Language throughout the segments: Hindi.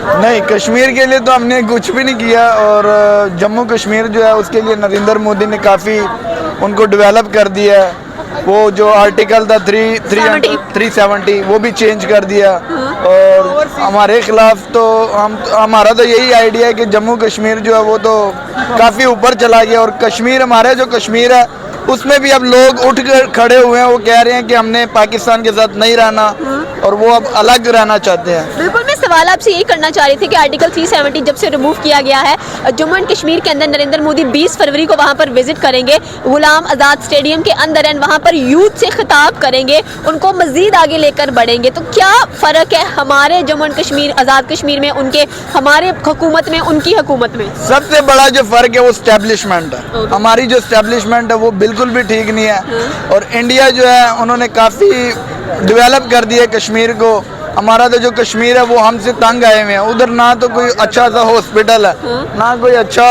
नहीं, कश्मीर के लिए तो हमने कुछ भी नहीं किया, और जम्मू कश्मीर जो है उसके लिए नरेंद्र मोदी ने काफ़ी उनको डेवलप कर दिया है। वो जो आर्टिकल था 370 वो भी चेंज कर दिया। और हमारे खिलाफ तो हमारा तो यही आइडिया है कि जम्मू कश्मीर जो है वो तो काफ़ी ऊपर चला गया, और कश्मीर हमारे जो कश्मीर है उसमें भी अब लोग उठ कर खड़े हुए हैं। वो कह रहे हैं कि हमने पाकिस्तान के साथ नहीं रहना और वो अब अलग रहना चाहते हैं। बिल्कुल, मैं सवाल आपसे यही करना चाह रही थी कि आर्टिकल 370 जब से रिमूव किया गया है, जम्मू एंड कश्मीर के अंदर नरेंद्र मोदी 20 फरवरी को वहां पर विजिट करेंगे, गुलाम आज़ाद स्टेडियम के अंदर, एंड वहां पर यूथ से खिताब करेंगे, उनको मजीद आगे लेकर बढ़ेंगे। तो क्या फ़र्क है हमारे जम्मू एंड कश्मीर, आज़ाद कश्मीर में उनके, हमारे हुकूमत में उनकी हुकूमत में? सबसे बड़ा जो फ़र्क है वो स्टैब्लिशमेंट है। हमारी जो स्टैब्लिशमेंट है वो बिल्कुल भी ठीक नहीं है, और इंडिया जो है उन्होंने काफ़ी डेवलप कर दिया कश्मीर को। हमारा तो जो कश्मीर है वो हमसे तंग आए हुए हैं। उधर ना तो कोई अच्छा सा हॉस्पिटल है, ना कोई अच्छा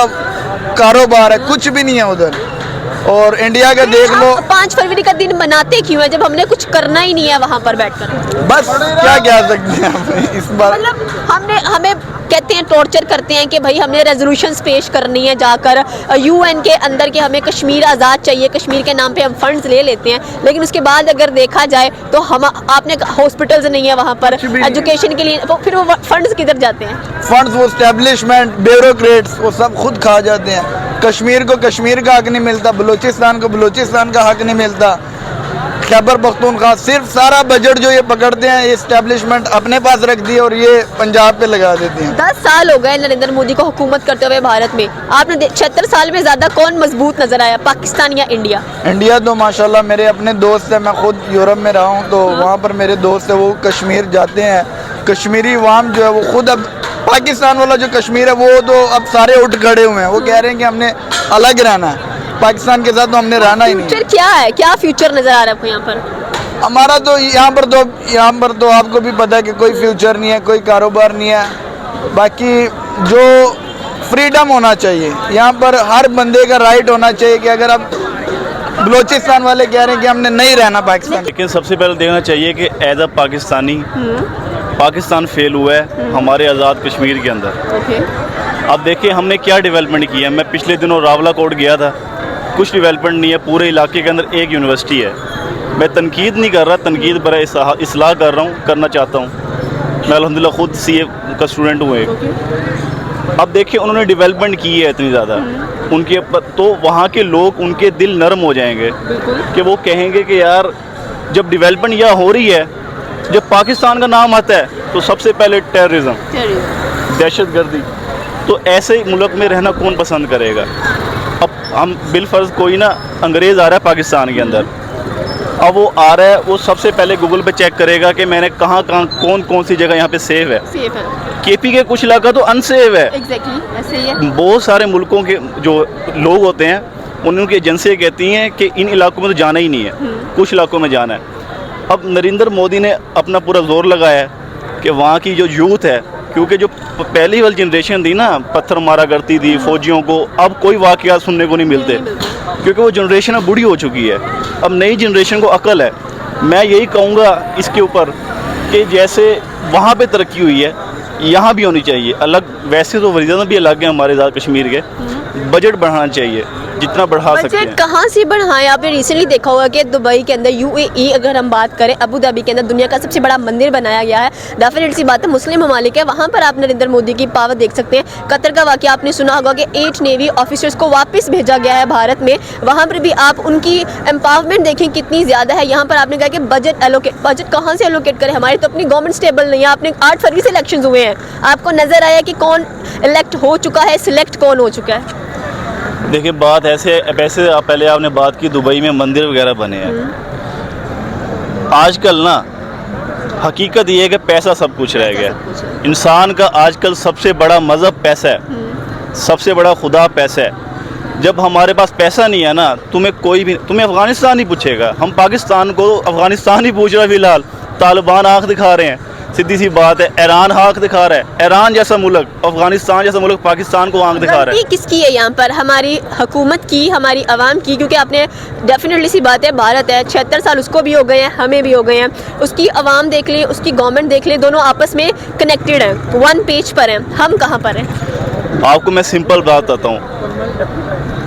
कारोबार है, कुछ भी नहीं है उधर। और इंडिया का देख लो, 5 फरवरी का दिन मनाते क्यों है जब हमने कुछ करना ही नहीं है वहाँ पर बैठकर? बस क्या कह सकते हैं हम इस बार। मतलब हमें कहते हैं, टॉर्चर करते हैं कि भाई हमने रेजोल्यूशंस पेश करनी है जाकर यूएन के अंदर कि हमें कश्मीर आज़ाद चाहिए, कश्मीर के नाम पे हम फंड्स ले लेते हैं, लेकिन उसके बाद अगर देखा जाए तो हम आपने हॉस्पिटल्स नहीं है वहाँ पर एजुकेशन के लिए, तो फिर वो फंड्स किधर जाते हैं? फंड्स वो स्टैब्लिशमेंट, ब्यूरोक्रेट्स वो सब खुद खा जाते हैं। कश्मीर को कश्मीर का हक नहीं मिलता, बलूचिस्तान को बलूचिस्तान का हक नहीं मिलता, खैबर पख्तूनख्वा, सिर्फ सारा बजट जो ये पकड़ते हैं ये एस्टेब्लिशमेंट अपने पास रख दी और ये पंजाब पे लगा देती हैं। 10 साल हो गए नरेंद्र मोदी को हुकूमत करते हुए भारत में। आपने 76 साल में ज़्यादा कौन मजबूत नजर आया, पाकिस्तान या इंडिया? इंडिया तो माशाल्लाह मेरे अपने दोस्त हैं, मैं खुद यूरोप में रहा हूँ तो वहाँ पर मेरे दोस्त हैं, वो कश्मीर जाते हैं। कश्मीरी वाम जो है वो खुद अब पाकिस्तान वाला जो कश्मीर है वो तो अब सारे उठ खड़े हुए हैं। वो कह रहे हैं कि हमने अलग रहना है, पाकिस्तान के साथ तो हमने रहना ही नहीं। फ्यूचर क्या है, क्या फ्यूचर नजर आ रहा है आपको यहाँ पर? हमारा तो यहाँ पर तो आपको भी पता है कि कोई फ्यूचर नहीं है, कोई कारोबार नहीं है। बाकी जो फ्रीडम होना चाहिए यहाँ पर, हर बंदे का राइट होना चाहिए कि अगर आप बलूचिस्तान वाले कह रहे हैं कि हमने नहीं रहना पाकिस्तान। लेकिन सबसे पहले देखना चाहिए कि as a Pakistani Pakistan fail हुआ है हमारे आज़ाद कश्मीर के अंदर। अब देखिए हमने क्या डेवलपमेंट किया है। मैं पिछले दिनों रावला कोट गया था, कुछ डेवलपमेंट नहीं है। पूरे इलाके के अंदर एक यूनिवर्सिटी है। मैं तनकीद नहीं कर रहा, तनकीद पर इस्लाह कर रहा हूँ, करना चाहता हूँ। मैं अल्हम्दुलिल्लाह खुद सीए का स्टूडेंट हूँ एक। अब देखिए उन्होंने डेवलपमेंट की है इतनी ज़्यादा उनके, तो वहाँ के लोग, उनके दिल नरम हो जाएंगे कि वो कहेंगे कि यार जब डेवलपमेंट यहाँ हो रही है, जब पाकिस्तान का नाम आता है तो सबसे पहले टेररिज्म, दहशतगर्दी, तो ऐसे मुल्क में रहना कौन पसंद करेगा। अब हम बिलफर्ज कोई ना अंग्रेज़ आ रहा है पाकिस्तान के अंदर, अब वो आ रहा है, वो सबसे पहले गूगल पे चेक करेगा कि मैंने कहाँ कौन सी जगह यहाँ पे सेफ है। केपी के कुछ इलाका तो अनसेफ है। ऐसे ही है। बहुत सारे मुल्कों के जो लोग होते हैं उनकी एजेंसियाँ कहती हैं कि इन इलाकों में तो जाना ही नहीं है, कुछ इलाकों में जाना है। अब नरेंद्र मोदी ने अपना पूरा जोर लगाया है कि वहाँ की जो यूथ है, क्योंकि जो पहली वाली जनरेशन थी ना, पत्थर मारा करती थी फौजियों को, अब कोई वाक़या सुनने को नहीं मिलते क्योंकि वो जनरेशन अब बूढ़ी हो चुकी है। अब नई जनरेशन को अकल है। मैं यही कहूँगा इसके ऊपर कि जैसे वहाँ पे तरक्की हुई है यहाँ भी होनी चाहिए अलग। वैसे तो वज़ीर भी अलग हैं हमारे आज़ाद कश्मीर के, बजट बढ़ाना चाहिए जितना बढ़ा सकते हैं। बजट कहाँ से बढ़ाएं? आपने रिसेंटली देखा होगा कि दुबई के अंदर, यूएई अगर हम बात करें, अबू धाबी के अंदर दुनिया का सबसे बड़ा मंदिर बनाया गया है। डेफिनेट सी बात है, मुस्लिम ममालिक है, वहाँ पर आप नरेंद्र मोदी की पावर देख सकते हैं। कतर का वाक़या आपने सुना होगा कि 8 नेवी ऑफिसर्स को वापस भेजा गया है भारत में। वहाँ पर भी आप उनकी एम्पावरमेंट देखें कितनी ज़्यादा है। यहाँ पर आपने कहा कि बजट कहाँ से एलोकेट करें, हमारी तो अपनी गवर्नमेंट स्टेबल नहीं है। आपने 8 फरवरी से इलेक्शन हुए हैं, आपको नज़र आया कि कौन इलेक्ट हो चुका है, सिलेक्ट कौन हो चुका है? देखिए बात वैसे पहले आपने बात की दुबई में मंदिर वगैरह बने हैं। आजकल ना हकीकत ये है कि पैसा सब कुछ रह गया। इंसान का आजकल सबसे बड़ा मज़हब पैसा है, सबसे बड़ा खुदा पैसा है। जब हमारे पास पैसा नहीं है ना, तुम्हें अफ़गानिस्तान ही पूछेगा। हम पाकिस्तान को अफ़गानिस्तान ही पूछ रहे हैं, फ़िलहाल तालिबान आँख दिखा रहे हैं। सीधी सी बात है, ईरान आंख दिखा रहा है, ईरान जैसा मुल्क, अफगानिस्तान जैसा मुल्क पाकिस्तान को आंख दिखा रहा गलती है। किसकी है यहाँ पर? हमारी हुकूमत की, हमारी आवाम की? क्योंकि आपने डेफिनेटली सी बात है, भारत है 76 साल उसको भी हो गए हैं, हमें भी हो गए हैं, उसकी आवाम देख लें, उसकी गवर्नमेंट देख लें, दोनों आपस में कनेक्टेड हैं, वन पेज पर हैं। हम कहाँ पर हैं? आपको मैं सिंपल बात बताता हूँ,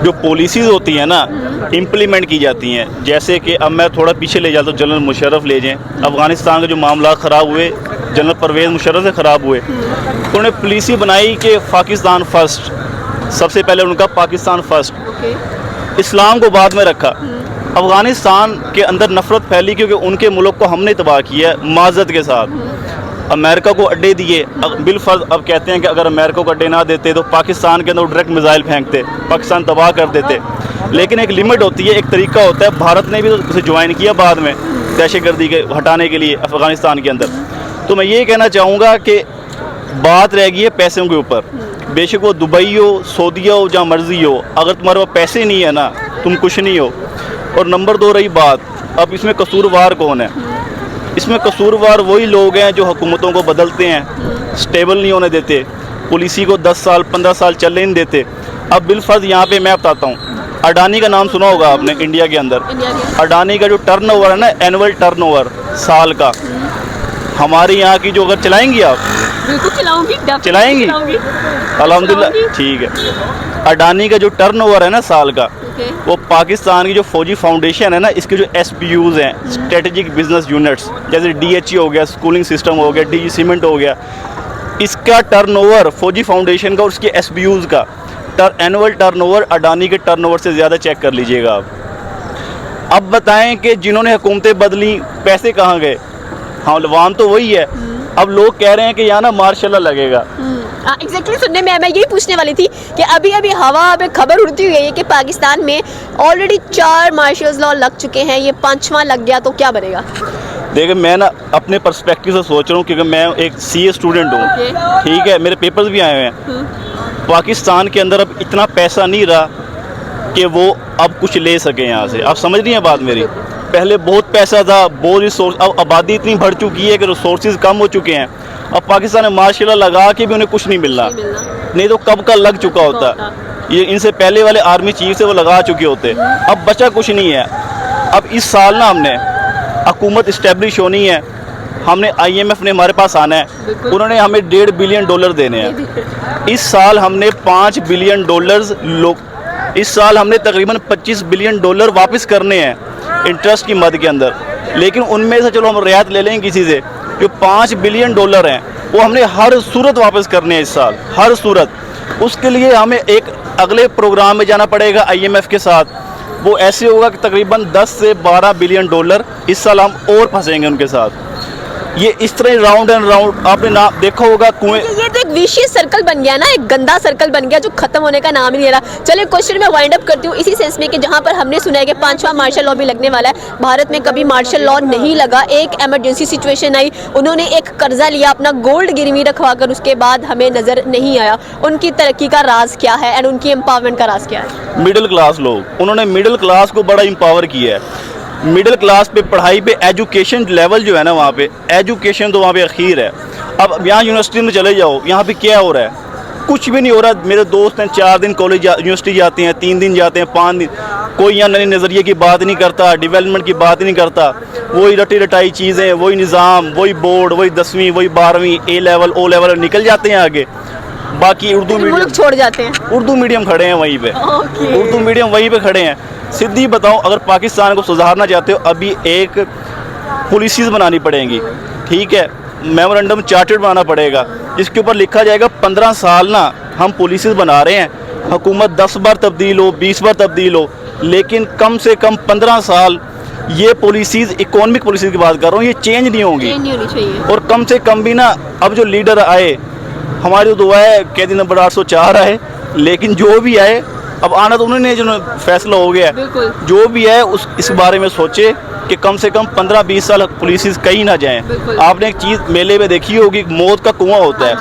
जो पॉलिसीज़ होती हैं ना इम्प्लीमेंट की जाती हैं, जैसे कि अब मैं थोड़ा पीछे ले जाता हूँ, जनरल मुशर्रफ ले जाएं, अफ़गानिस्तान के जो मामला ख़राब हुए जनरल परवेज़ मुशर्रफ से ख़राब हुए, तो उन्होंने पॉलिसी बनाई कि पाकिस्तान फ़र्स्ट, सबसे पहले उनका पाकिस्तान फ़र्स्ट, इस्लाम को बाद में रखा। अफ़गानिस्तान के अंदर नफ़रत फैली क्योंकि उनके मुल्क को हमने तबाह किया है माज़त के साथ, अमेरिका को अड्डे दिए, बिलफर्ज अब कहते हैं कि अगर अमेरिका को अड्डे ना देते तो पाकिस्तान के अंदर डायरेक्ट मिसाइल फेंकते, पाकिस्तान तबाह कर देते। लेकिन एक लिमिट होती है, एक तरीका होता है, भारत ने भी तो उसे ज्वाइन किया बाद में दहशतगर्दी के हटाने के लिए अफ़गानिस्तान के अंदर। तो मैं ये कहना चाहूँगा कि बात रह गई है पैसों के ऊपर, बेशक वो दुबई हो, सऊदीया हो, जहाँ मर्ज़ी हो, अगर तुम्हारे पास पैसे नहीं है ना तुम कुछ नहीं हो। और नंबर 2 रही बात, अब इसमें कसूरवार कौन है? इसमें कसूरवार वही लोग हैं जो हुकूमतों को बदलते हैं, स्टेबल नहीं होने देते, पॉलिसी को 10 साल 15 साल चलने नहीं देते। अब बिलफर्ज यहाँ पे मैं बताता हूँ, अडानी का नाम सुना होगा आपने इंडिया के अंदर। अडानी का जो टर्नओवर है ना, एनुअल टर्नओवर साल का, हमारे यहाँ की जो, अगर चलाएंगी आप? बिल्कुल चलाऊंगी, चलाएंगी? अल्हम्दुलिल्लाह, ठीक है। अडानी का जो टर्नओवर है ना साल का, वो पाकिस्तान की जो फौजी फाउंडेशन है ना, इसके जो SBUs हैं, स्ट्रेटेजिक बिजनेस यूनिट्स, जैसे DHE हो गया, स्कूलिंग सिस्टम हो गया, DG सीमेंट हो गया, इसका टर्नओवर फौजी फाउंडेशन का और उसके SBUs का एनुअल टर्नओवर अडानी के टर्नओवर से ज़्यादा चेक कर लीजिएगा आप। अब बताएं कि जिन्होंने हुकूमतें बदली पैसे कहाँ गए? हाँ, वाम तो वही है। अब लोग कह रहे हैं कि यहाँ ना मार्शल लॉ लगेगा। एग्जैक्टली सुनने में मैं यही पूछने वाली थी कि अभी अभी हवा में खबर उड़ती हुई है कि पाकिस्तान में ऑलरेडी 4 मार्शल लॉ लग चुके हैं, ये 5वां लग गया तो क्या बनेगा? देखिए, मैं ना अपने पर्सपेक्टिव से सोच रहा हूँ, क्योंकि मैं एक CA स्टूडेंट हूँ, ठीक है, मेरे पेपर्स भी आए हुए हैं। पाकिस्तान के अंदर अब इतना पैसा नहीं रहा कि वो अब कुछ ले सके यहाँ से। आप समझ रही हैं बात मेरी? पहले बहुत पैसा था, बहुत रिसोर्स, अब आबादी इतनी बढ़ चुकी है कि रिसोर्सेज कम हो चुके हैं। अब पाकिस्तान में मार्शल लॉ लगा के भी उन्हें कुछ नहीं मिलना, नहीं तो कब का लग चुका होता। ये इनसे पहले वाले आर्मी चीफ से वो लगा चुके होते। अब बचा कुछ नहीं है। अब इस साल ना हमने हुकूमत इस्टेब्लिश होनी है, हमने IMF ने हमारे पास आना है, उन्होंने हमें $1.5 बिलियन देने हैं। इस साल हमने $5 बिलियन इस साल हमने तकरीबन $25 बिलियन वापस करने हैं इंटरेस्ट की मद के अंदर। लेकिन उनमें से चलो हम रियायत ले लेंगे किसी से, जो $5 बिलियन हैं वो हमने हर सूरत वापस करने हैं इस साल, हर सूरत। उसके लिए हमें एक अगले प्रोग्राम में जाना पड़ेगा IMF के साथ। वो ऐसे होगा कि तकरीबन 10 से $12 बिलियन इस साल हम और फंसेंगे उनके साथ। ये इस तरह राउंड एंड राउंड आपने ना देखा होगा कुएं। ये तो एक विशियस सर्कल बन गया ना, एक गंदा सर्कल बन गया जो खत्म होने का नाम ही नहीं ले रहा। चलिए क्वेश्चन में वाइंड अप करती हूँ इसी सेंस में कि जहाँ पर हमने सुना है कि 5वां मार्शल लॉ भी लगने वाला है। भारत में कभी मार्शल लॉ नहीं लगा, एक इमरजेंसी सिचुएशन आई, उन्होंने एक कर्जा लिया, अपना गोल्ड गिरवी रखवा कर, उसके बाद हमें नजर नहीं आया। उनकी तरक्की का राज क्या है एंड उनकी एम्पावरमेंट का राज क्या है? मिडिल क्लास लोग, उन्होंने मिडिल क्लास को बड़ा एम्पावर किया है। मिडिल क्लास पे पढ़ाई पे एजुकेशन लेवल जो है ना, वहाँ पे एजुकेशन तो वहाँ पे अखीर है। अब यहाँ यूनिवर्सिटी में चले जाओ, यहाँ पे क्या हो रहा है? कुछ भी नहीं हो रहा। मेरे दोस्त हैं 4 दिन कॉलेज यूनिवर्सिटी जाते हैं, 3 दिन जाते हैं, 5 दिन, कोई यहाँ नए नज़रिए की बात नहीं करता, डेवलपमेंट की बात नहीं करता। वही रटी रटाई चीज़ें, वही निज़ाम, वही बोर्ड, वही 10वीं, वही 12वीं, A लेवल O लेवल निकल जाते हैं आगे। बाकी उर्दू मीडियम छोड़ जाते हैं, उर्दू मीडियम खड़े हैं वहीं पे, उर्दू मीडियम वहीं पे खड़े हैं। सीधी बताऊं, अगर पाकिस्तान को सुधारना चाहते हो, अभी एक पॉलिसीज़ बनानी पड़ेंगी, ठीक है, मेमोरेंडम चार्टर्ड बनाना पड़ेगा, जिसके ऊपर लिखा जाएगा 15 साल ना हम पॉलिसीज़ बना रहे हैं, हुकूमत 10 बार तब्दील हो, 20 बार तब्दील हो, लेकिन कम से कम 15 साल ये पॉलिसीज़, इकोनॉमिक पॉलिसीज़ की बात कर रहा हूँ, ये चेंज नहीं होंगी। और कम से कम भी ना, अब जो लीडर आए, हमारी दुआ है कैदी नंबर 804 आए, लेकिन जो भी आए, अब आना तो उन्होंने जो फैसला हो गया, जो भी है इस बारे में सोचे कि कम से कम 15-20 साल पुलिस कहीं ना जाएं। आपने एक चीज़ मेले में देखी होगी, मौत का कुआं होता है,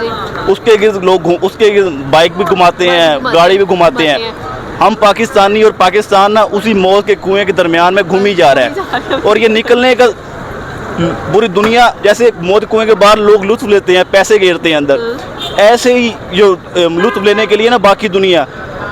उसके गिर्द लोग उसके गिर्द बाइक भी घुमाते हैं, गाड़ी भी घुमाते हैं। हम पाकिस्तानी और पाकिस्तान ना उसी मौत के कुएं के दरमियान में घूम ही जा रहा है। और ये निकलने का पूरी दुनिया जैसे मौत कुएं के बाहर लोग लुत्फ लेते हैं, पैसे घेरते हैं अंदर, ऐसे ही जो लुत्फ लेने के लिए ना बाकी दुनिया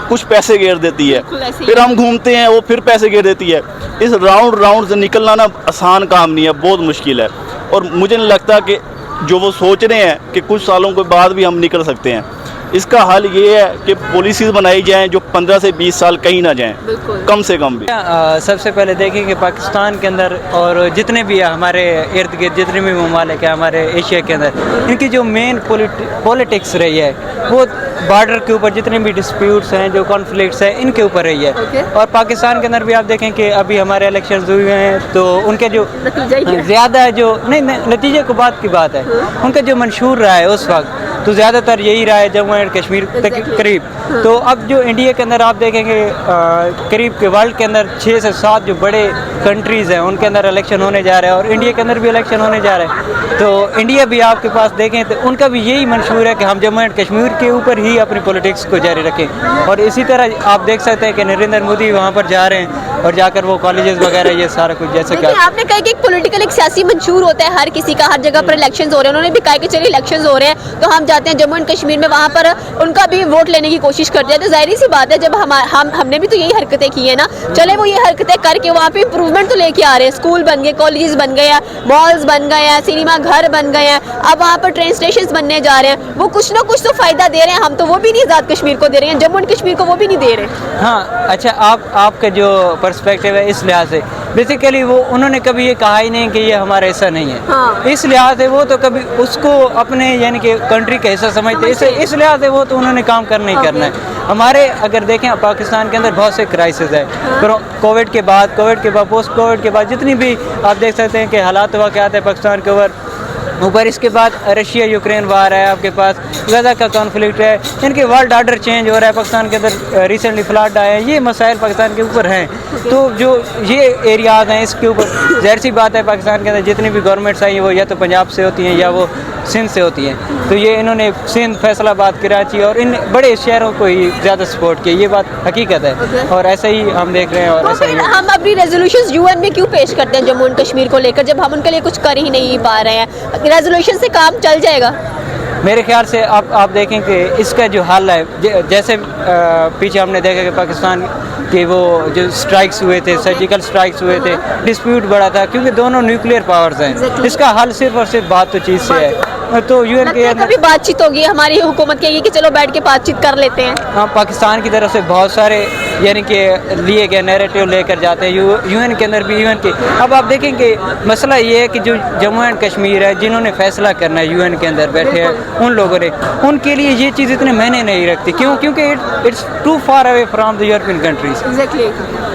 कुछ पैसे घेर देती है, फिर हम घूमते हैं वो फिर पैसे घेर देती है। इस राउंड से निकलना ना आसान काम नहीं है, बहुत मुश्किल है। और मुझे नहीं लगता कि जो वो सोच रहे हैं कि कुछ सालों के बाद भी हम निकल सकते हैं। इसका हल ये है कि पॉलिसीज़ बनाई जाएं जो 15 से 20 साल कहीं ना जाएं, कम से कम भी। सबसे पहले देखें कि पाकिस्तान के अंदर और जितने भी हमारे इर्द गिर्द जितने भी ममालिक हैं हमारे एशिया के अंदर, इनकी जो मेन पॉलिटिक्स रही है वो बॉर्डर के ऊपर जितने भी डिस्प्यूट्स हैं, जो कॉन्फ्लिक्ट्स हैं, इनके ऊपर रही है। और पाकिस्तान के अंदर भी आप देखें कि अभी हमारे इलेक्शन हुए हैं तो उनके जो ज़्यादा जो नहीं नतीजे को बात की बात है, उनका जो मंशूर रहा है उस वक्त तो ज़्यादातर यही रहा है जम्मू एंड कश्मीर तक करीब। तो अब जो इंडिया के अंदर आप देखेंगे करीब के वर्ल्ड के अंदर 6 से 7 जो बड़े कंट्रीज़ हैं उनके अंदर इलेक्शन होने जा रहे हैं और इंडिया के अंदर भी इलेक्शन होने जा रहे हैं। तो इंडिया भी आपके पास देखें तो उनका भी यही मंशूर है कि हम जम्मू एंड कश्मीर के ऊपर ही अपनी पॉलिटिक्स को जारी रखें। और इसी तरह आप देख सकते हैं कि नरेंद्र मोदी वहाँ पर जा रहे हैं और जाकर वो कॉलेजेस वगैरह ये सारा कुछ जैसे क्या आपने कहा कि एक पॉलिटिकल एक सियासी मंशूर होता है हर किसी का, हर जगह पर इलेक्शंस हो रहे हैं। उन्होंने भी कहा कि चलिए इलेक्शंस हो रहे हैं तो हम जाते हैं जम्मू एंड कश्मीर में, वहाँ पर उनका भी वोट लेने की कोशिश करते हैं। तो जाहिर सी बात है जब हमने भी तो यही हरकतें की है ना, चले वो ये हरकतें करके वहाँ पे इंप्रूवमेंट तो लेके आ रहे हैं, स्कूल बन गए, कॉलेजेस बन गए हैं, मॉल्स बन गए हैं, सिनेमा घर बन गए हैं, अब वहाँ पर ट्रेन स्टेशन बनने जा रहे हैं। वो कुछ ना कुछ तो फायदा दे रहे हैं, हम तो वो भी नहीं आज़ाद कश्मीर को दे रहे हैं, जम्मू एंड कश्मीर को वो भी नहीं दे रहे। हाँ अच्छा, आपका जो पर्सपेक्टिव है इस लिहाज से बेसिकली वो उन्होंने कभी ये कहा ही नहीं कि ये हमारा हिस्सा नहीं है। हाँ। इस लिहाज से वो तो कभी उसको अपने यानी कि कंट्री का हिस्सा समझते, इस लिहाज से वो तो उन्होंने काम करना ही करना है। हमारे अगर देखें पाकिस्तान के अंदर बहुत से क्राइसिस है, कोविड के बाद पोस्ट कोविड के बाद जितनी भी आप देख सकते हैं कि हालात वाक़यात है पाकिस्तान के ऊपर इसके बाद रशिया यूक्रेन वार है, आपके पास गजा का कॉन्फ्लिक्ट है, इनके वर्ल्ड ऑर्डर चेंज हो रहा है, पाकिस्तान के अंदर रिसेंटली फ्लड आए हैं, ये मसाइल पाकिस्तान के ऊपर हैं। तो जो ये एरियाज़ हैं इसके ऊपर ज़ाहिर सी बात है पाकिस्तान के अंदर जितनी भी गवर्नमेंट्स आई हैं वो या तो पंजाब से होती हैं या वो सिंध से होती हैं। तो ये इन्होंने सिंध, फैसलाबाद, कराची और इन बड़े शहरों को ही ज़्यादा सपोर्ट किया, ये बात हकीकत है और ऐसा ही हम देख रहे हैं। और ऐसा ही हम अपनी रेजोल्यूशंस यूएन में क्यों पेश करते हैं जम्मू एंड कश्मीर को लेकर, जब हम उनके लिए कुछ कर ही नहीं पा रहे हैं? रेजोल्यूशन से काम चल जाएगा मेरे ख्याल से। आप देखें कि इसका जो हल है, जैसे पीछे हमने देखा कि पाकिस्तान के वो जो स्ट्राइक्स हुए थे, सर्जिकल स्ट्राइक्स हुए थे, डिस्प्यूट बढ़ा था क्योंकि दोनों न्यूक्लियर पावर्स हैं। इसका हल सिर्फ और सिर्फ बात तो चीज़ से है। तो यूएन के अंदर कभी बातचीत होगी, हमारी हुकूमत कहेगी कि चलो बैठ के बातचीत कर लेते हैं। हाँ, पाकिस्तान की तरफ से बहुत सारे यानी कि लिए गए नैरेटिव लेकर जाते हैं यूएन के अंदर भी। यूएन के अब आप देखें कि मसला ये है कि जो जम्मू एंड कश्मीर है जिन्होंने फैसला करना है यूएन के अंदर बैठे हैं उन लोगों ने, उनके लिए ये चीज़ इतने मायने नहीं रखती। क्यों? क्योंकि it's too far away from the European countries.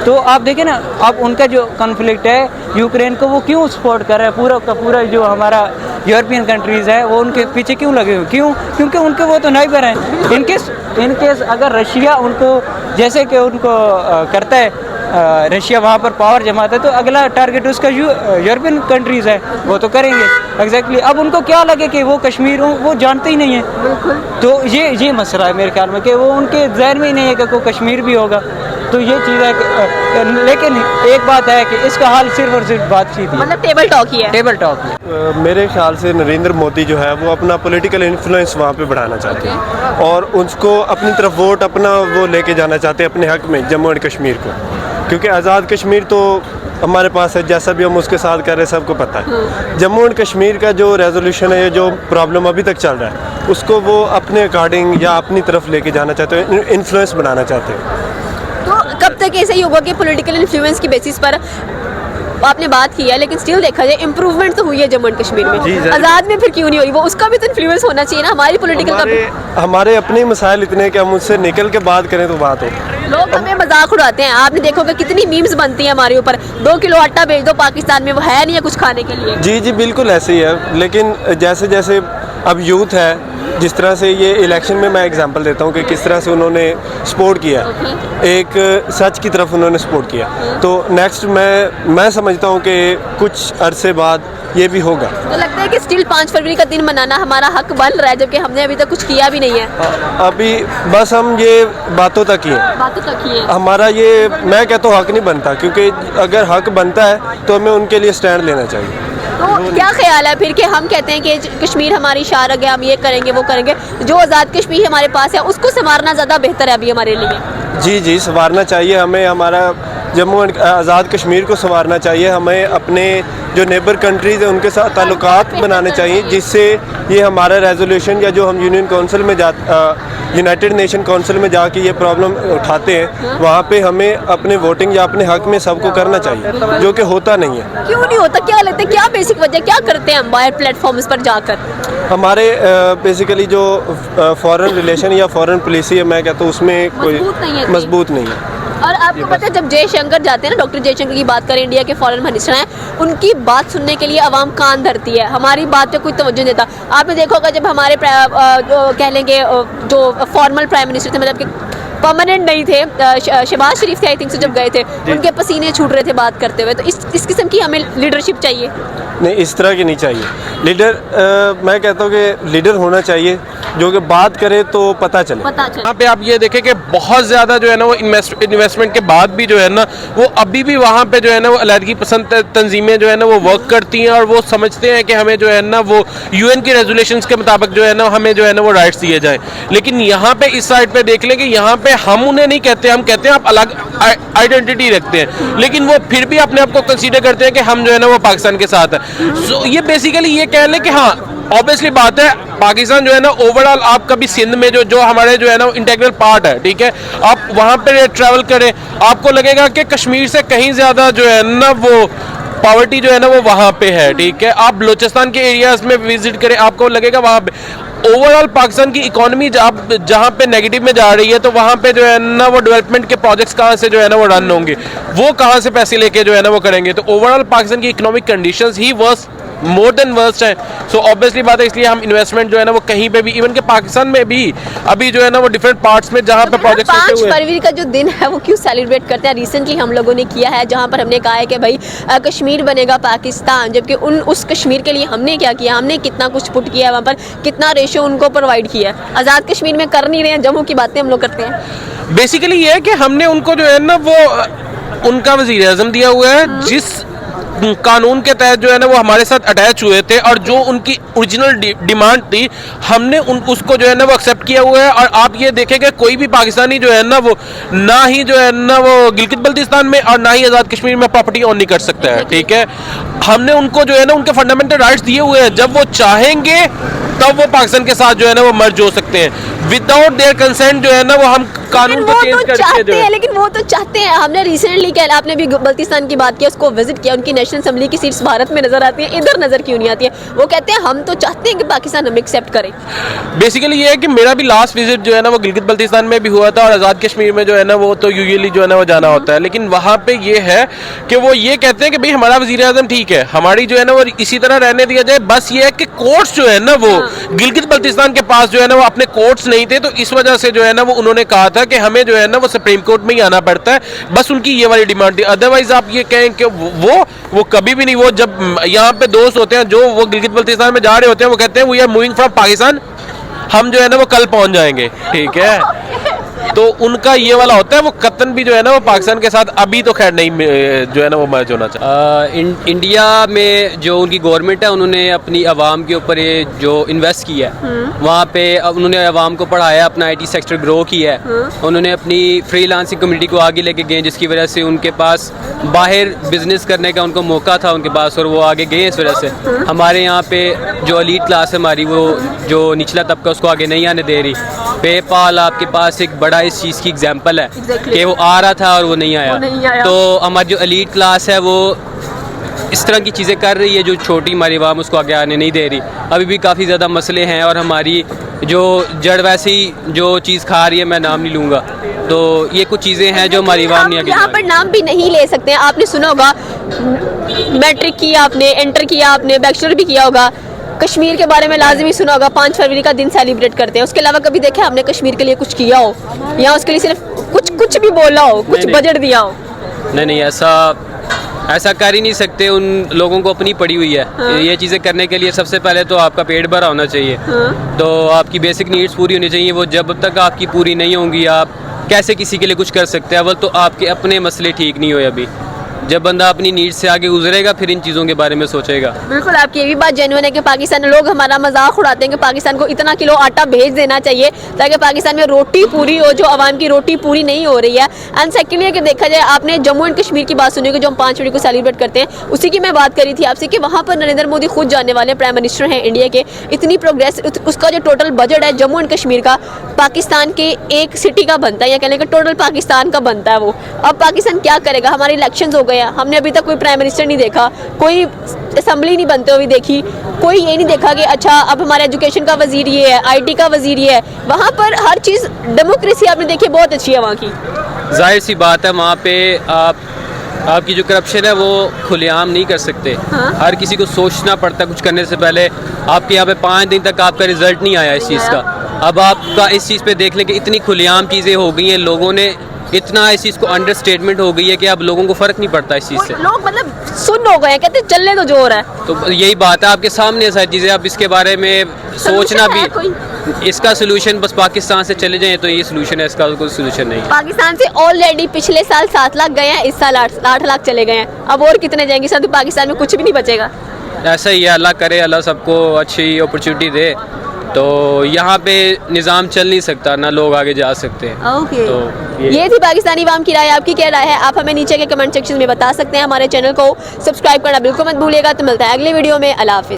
तो आप देखें ना, अब उनका जो कॉन्फ्लिक्ट है यूक्रेन को वो क्यों सपोर्ट कर रहा है, पूरा का पूरा जो हमारा यूरोपियन कंट्रीज़ है वो उनके पीछे क्यों लगे हुए? क्यों? क्योंकि उनके वो तो नाइबर हैं। इनकेस अगर रशिया उनको जैसे कि उनको करता है, रशिया वहाँ पर पावर जमाता है तो अगला टारगेट उसका यूरोपियन कंट्रीज़ है, वो तो करेंगे एग्जैक्टली। अब उनको क्या लगे कि वो कश्मीर वो जानते ही नहीं है। तो ये मसला है मेरे ख्याल में कि वो उनके ज़हन में ही नहीं है कि कोई कश्मीर भी होगा। तो ये चीज़ है लेकिन एक बात है कि इसका हाल सिर्फ और सिर्फ बातचीत ही, मतलब टेबल टॉक ही है। Table talk. मेरे ख्याल से नरेंद्र मोदी जो है वो अपना पॉलिटिकल इन्फ्लुएंस वहाँ पे बढ़ाना चाहते हैं और उसको अपनी तरफ वोट अपना वो लेके जाना चाहते हैं अपने हक में जम्मू एंड कश्मीर को, क्योंकि आज़ाद कश्मीर तो हमारे पास है, जैसा भी हम उसके साथ कर रहे हैं सबको पता है। जम्मू एंड कश्मीर का जो रेजोल्यूशन है, जो प्रॉब्लम अभी तक चल रहा है उसको वो अपने अकॉर्डिंग या अपनी तरफ लेके जाना चाहते हैं, इन्फ्लुएंस बनाना चाहते हैं। तो कब तक ऐसा ही होगा कि पॉलिटिकल इन्फ्लुएंस की बेसिस पर आपने बात की है, लेकिन स्टिल देखा जाए इंप्रूवमेंट तो हुई है जम्मू एंड कश्मीर में, आज़ाद में फिर क्यों नहीं हुई? वो उसका भी तो इन्फ्लुएंस होना चाहिए ना हमारी पॉलिटिकल हमारे अपने मसाइल इतने कि हम उससे निकल के बात करें तो बात हो। लोग हमें मजाक उड़ाते हैं, आपने देखोगे कितनी मीम्स बनती हैं हमारे ऊपर, 2 किलो आटा भेज दो पाकिस्तान में, वो है नहीं है कुछ खाने के लिए। जी बिल्कुल ऐसे ही है। लेकिन जैसे जैसे अब यूथ है, जिस तरह से ये इलेक्शन में मैं एग्जांपल देता हूँ कि किस तरह से उन्होंने सपोर्ट किया, एक सच की तरफ उन्होंने सपोर्ट किया, तो नेक्स्ट मैं समझता हूँ कि कुछ अरसे बाद ये भी होगा। तो लगता है कि स्टिल 5 फरवरी का दिन मनाना हमारा हक बन रहा है, जबकि हमने अभी तक कुछ किया भी नहीं है। अभी बस हम ये बातों तक ही हैं, बातों तक ही है। हमारा ये मैं कहता हूँ हक नहीं बनता, क्योंकि अगर हक बनता है तो हमें उनके लिए स्टैंड लेना चाहिए। तो क्या ख्याल है फिर कि हम कहते हैं कि कश्मीर हमारी शारग है, हम ये करेंगे वो करेंगे, जो आज़ाद कश्मीर हमारे पास है उसको संवारना ज़्यादा बेहतर है अभी हमारे लिए? जी जी, संवारना चाहिए हमें, हमारा जम्मू एंड आज़ाद कश्मीर को संवारना चाहिए। हमें अपने जो नेबर कंट्रीज़ हैं उनके साथ ताल्लुकात बनाने चाहिए, जिससे ये हमारा रेजोल्यूशन या जो हम यूनियन काउंसिल में यूनाइटेड नेशन काउंसिल में जाके ये प्रॉब्लम उठाते हैं, वहाँ पे हमें अपने वोटिंग या अपने हक में सबको करना चाहिए, जो कि होता नहीं है। क्यों नहीं होता? क्या लगता है, क्या बेसिक वजह, क्या करते हैं हम बाहर प्लेटफॉर्म्स पर जाकर? हमारे बेसिकली जो फॉरेन रिलेशन या फॉरेन पॉलिसी है, मैं कहता हूँ उसमें कोई मजबूत नहीं है। और आपको पता है जब जयशंकर जाते हैं ना, डॉक्टर जयशंकर की बात करें, इंडिया के फॉरेन मिनिस्टर हैं, उनकी बात सुनने के लिए आवाम कान धरती है, हमारी बात पे कोई तवज्जो नहीं देता। आपने देखा होगा जब हमारे कह लेंगे जो फॉर्मल प्राइम मिनिस्टर थे, मतलब कि परमानेंट नहीं थे, शहबाज शरीफ थे आई थिंक, जब गए थे उनके पसीने छूट रहे थे बात करते हुए। तो इस किस्म की हमें लीडरशिप चाहिए। नहीं, इस तरह की नहीं चाहिए लीडर। मैं कहता हूँ कि लीडर होना चाहिए जो कि बात करे तो पता चले। यहाँ पे आप ये देखें कि बहुत ज़्यादा जो है ना वो इन्वेस्टमेंट के बाद भी जो है ना वो अभी भी वहाँ पे जो है ना वो अलहदगी पसंद तंजीमें जो है ना वो वर्क करती हैं, और वो समझते हैं कि हमें जो है ना वो यूएन की रेजोल्यूशंस के मुताबिक जो है ना हमें जो है ना वो राइट्स दिए जाएं। लेकिन यहाँ पे इस साइड पे देख लें कि यहाँ पे हम उन्हें नहीं कहते, हम कहते हैं आप अलग आइडेंटिटी रखते हैं, लेकिन वो फिर भी अपने आप को कंसीडर करते हैं कि हम जो है ना वो पाकिस्तान के साथ है। सो ये बेसिकली ये कह लें कि हाँ, ऑब्वियसली बात है, पाकिस्तान जो है ना ओवरऑल आप कभी सिंध में जो हमारे जो है ना इंटीग्रल पार्ट है, ठीक है, आप वहाँ पे ट्रैवल करें, आपको लगेगा कि कश्मीर से कहीं ज़्यादा जो है ना वो पॉवर्टी जो है ना वो वहाँ पे है, ठीक है। आप बलोचिस्तान के एरियाज में विजिट करें, आपको लगेगा वहाँ पे ओवरऑल पाकिस्तान की इकोनॉमी जहाँ पे नेगेटिव में जा रही है, तो वहाँ पे जो है ना वो डेवलपमेंट के प्रोजेक्ट्स कहाँ से जो है ना वो रन होंगे, वो कहाँ से पैसे लेके जो है ना वो करेंगे। तो ओवरऑल पाकिस्तान की इकोनॉमिक कंडीशंस ही वर्स्ट, मोर देन वर्स्ट है। सो ऑब्वियसली बात है, इसलिए हम इन्वेस्टमेंट जो है ना वो कहीं पे भी, इवन के पाकिस्तान में भी अभी जो है ना वो डिफरेंट पार्ट्स में जहाँ पे प्रोजेक्ट्स 5 फरवरी का जो दिन है वो क्यों सेलिब्रेट करते हैं? रिसेंटली हम लोगों ने किया है, जहाँ पर हमने कहा है कि भाई कश्मीर बनेगा पाकिस्तान, जबकि उस कश्मीर के लिए हमने क्या किया, हमने कितना कुछ पुट किया है, वहाँ पर कितना रेशो उनको प्रोवाइड किया है। आज़ाद कश्मीर में कर नहीं रहे हैं, जम्मू की बातें हम लोग करते हैं। बेसिकली ये है कि हमने उनको जो है ना वो उनका वज़ीर आज़म दिया हुआ है, जिस कानून के तहत जो है ना वो हमारे साथ अटैच हुए थे, और जो उनकी ओरिजिनल डिमांड थी हमने उसको जो है ना वो एक्सेप्ट किया हुआ है। और आप ये देखेंगे कोई भी पाकिस्तानी जो है ना वो ना ही जो है ना वो गिलगित बल्तिस्तान में और ना ही आज़ाद कश्मीर में प्रॉपर्टी ओन नहीं कर सकता है, ठीक है। हमने उनको जो है ना उनके फंडामेंटल राइट्स दिए हुए हैं, जब वो चाहेंगे तब वो पाकिस्तान के साथ जो है ना वो मर्ज हो सकते हैं। विदाउट देयर कंसेंट जो है ना वो हम कानून को चेंज करके जो है, लेकिन वो तो चाहते हैं। हमने रिसेंटली क्या, आपने भी बल्तिस्तान की बात की, उसको विजिट किया, उनकी नेशनल असेंबली की सीट्स भारत में नजर आती है, इधर नजर क्यों नहीं आती है? वो कहते हैं हम तो चाहते हैं कि पाकिस्तान हमें एक्सेप्ट करे। बेसिकली ये है कि मेरा भी लास्ट विजिट जो है ना वो गिलगित बल्तिस्तान में भी हुआ था, और आज़ाद कश्मीर में जो है ना वो तो यूजुअली जो है ना वो जाना होता है, लेकिन वहाँ पे ये है कि वो ये कहते हैं कि भाई हमारा वज़ीर आज़म ठीक है, हमारी जो है ना वो इसी तरह रहने दिया जाए। बस ये है कि कोर्ट्स जो है ना वो गिलगित बल्तिस्तान के पास जो है ना वो अपने कोर्ट्स नहीं थे, तो इस वजह से जो है ना वो उन्होंने कहा था कि हमें जो है ना वो सुप्रीम कोर्ट में ही आना पड़ता है। बस उनकी ये वाली डिमांड थी। अदरवाइज आप ये कहें कि वो कभी भी नहीं, वो जब यहाँ पे दोस्त होते हैं जो वो गिलगित बल्तिस्तान में जा रहे होते हैं, वो कहते हैं we are moving from Pakistan, हम जो है ना वो कल पहुंच जाएंगे, ठीक है। तो उनका ये वाला होता है, वो कतन भी जो है ना वो पाकिस्तान के साथ अभी तो खैर नहीं जो है ना वो मर्ज होना चाहिए। इंडिया में जो उनकी गवर्नमेंट है, उन्होंने अपनी आवाम के ऊपर ये जो इन्वेस्ट किया है, वहाँ पे उन्होंने आवाम को पढ़ाया, अपना IT सेक्टर ग्रो किया है, उन्होंने अपनी फ्रीलांसिंग कम्युनिटी को आगे लेके गए, जिसकी वजह से उनके पास बाहर बिजनेस करने का उनको मौका था उनके पास, और वो आगे गए इस वजह से। हमारे यहाँ पे जो एलीट क्लास है हमारी, वो जो निचला तबका उसको आगे नहीं आने दे रही। पेपाल आपके पास एक बड़ा इस चीज़ की एग्जांपल है कि वो आ रहा था और वो नहीं आया। तो हमारी जो एलीट क्लास है वो इस तरह की चीज़ें कर रही है, जो छोटी हमारी आवाम उसको आगे आने नहीं दे रही। अभी भी काफ़ी ज़्यादा मसले हैं, और हमारी जो जड़ वैसी जो चीज़ खा रही है, मैं नाम नहीं लूँगा, तो ये कुछ चीज़ें हैं जो हमारी आवाम नहीं आगे। यहाँ पर नाम भी नहीं ले सकते हैं। आपने सुना होगा, मैट्रिक किया आपने, इंटर किया आपने, बैचलर भी किया होगा, कश्मीर के बारे में लाजमी सुना होगा, 5 फरवरी का दिन सेलिब्रेट करते हैं। उसके अलावा कभी देखे हमने कश्मीर के लिए कुछ किया हो, या उसके लिए सिर्फ कुछ भी बोला हो, कुछ बजट दिया हो? नहीं, ऐसा कर ही नहीं सकते। उन लोगों को अपनी पड़ी हुई है। हाँ। ये चीज़ें करने के लिए सबसे पहले तो आपका पेट भरा होना चाहिए। हाँ। तो आपकी बेसिक नीड्स पूरी होनी चाहिए। वो जब तक आपकी पूरी नहीं होंगी, आप कैसे किसी के लिए कुछ कर सकते हैं? अव्वल तो आपके अपने मसले ठीक नहीं हुए अभी। जब बंदा अपनी नीड से आगे गुजरेगा फिर इन चीज़ों के बारे में सोचेगा। बिल्कुल आपकी ये भी बात जेन्युइन है कि पाकिस्तान लोग हमारा मजाक उड़ाते हैं कि पाकिस्तान को इतना किलो आटा भेज देना चाहिए ताकि पाकिस्तान में रोटी पूरी हो, जो आवाम की रोटी पूरी नहीं हो रही है। एंड सेकेंडली अगर देखा जाए, आपने जम्मू एंड कश्मीर की बात सुनी होगी जो हम 5 मई को सेलिब्रेट करते हैं, उसी की मैं बात करी थी आपसे कि वहाँ पर नरेंद्र मोदी खुद जाने वाले प्राइम मिनिस्टर हैं इंडिया के। इतनी प्रोग्रेस, उसका जो टोटल बजट है जम्मू एंड कश्मीर का पाकिस्तान के एक सिटी का बनता है, या कहने का टोटल पाकिस्तान का बनता है वो। अब पाकिस्तान क्या करेगा? हमारे इलेक्शंस हो गए हैं, हमने अभी तक कोई प्राइम मिनिस्टर नहीं देखा, कोई असेंबली नहीं बनते हुए देखी, कोई ये नहीं देखा कि अच्छा अब हमारे एजुकेशन का वजीर ये है, आईटी का वजीर ये है। वहाँ पर हर चीज़ डेमोक्रेसी आपने देखी बहुत अच्छी है वहाँ की। जाहिर सी बात है वहाँ पे आपकी जो करप्शन है वो खुलेआम नहीं कर सकते। हाँ। हर किसी को सोचना पड़ता है कुछ करने से पहले। आपके यहाँ पे 5 दिन तक आपका रिजल्ट नहीं आया इस चीज़ का। अब आपका इस चीज़ पे देख लें कि इतनी खुलेआम चीज़ें हो गई हैं, लोगों ने इतना इस चीज़ को अंडरस्टेटमेंट हो गई है कि अब लोगों को फ़र्क नहीं पड़ता इस चीज़ से। लोग मतलब सुन हो गए हैं, कहते चलने तो जोर है। तो यही बात है, आपके सामने सारी चीज़ें, अब इसके बारे में सोचना है भी, इसका सोल्यूशन बस पाकिस्तान से चले जाएं तो ये सोल्यूशन है, इसका कोई सोल्यूशन नहीं। पाकिस्तान से ऑलरेडी पिछले साल 7 लाख गए हैं, इस साल 8 लाख चले गए हैं, अब और कितने जाएंगे? सर पाकिस्तान में कुछ भी नहीं बचेगा। ऐसा ही है, अल्लाह करे अल्लाह सबको अच्छी अपॉर्चुनिटी दे। तो यहाँ पे निज़ाम चल नहीं सकता, ना लोग आगे जा सकते हैं। ओके, तो ये थी पाकिस्तानी अवाम की राय। आपकी क्या राय है आप हमें नीचे के कमेंट सेक्शन में बता सकते हैं। हमारे चैनल को सब्सक्राइब करना बिल्कुल मत भूलिएगा। तो मिलता है अगले वीडियो में। अल्लाह हाफिज़।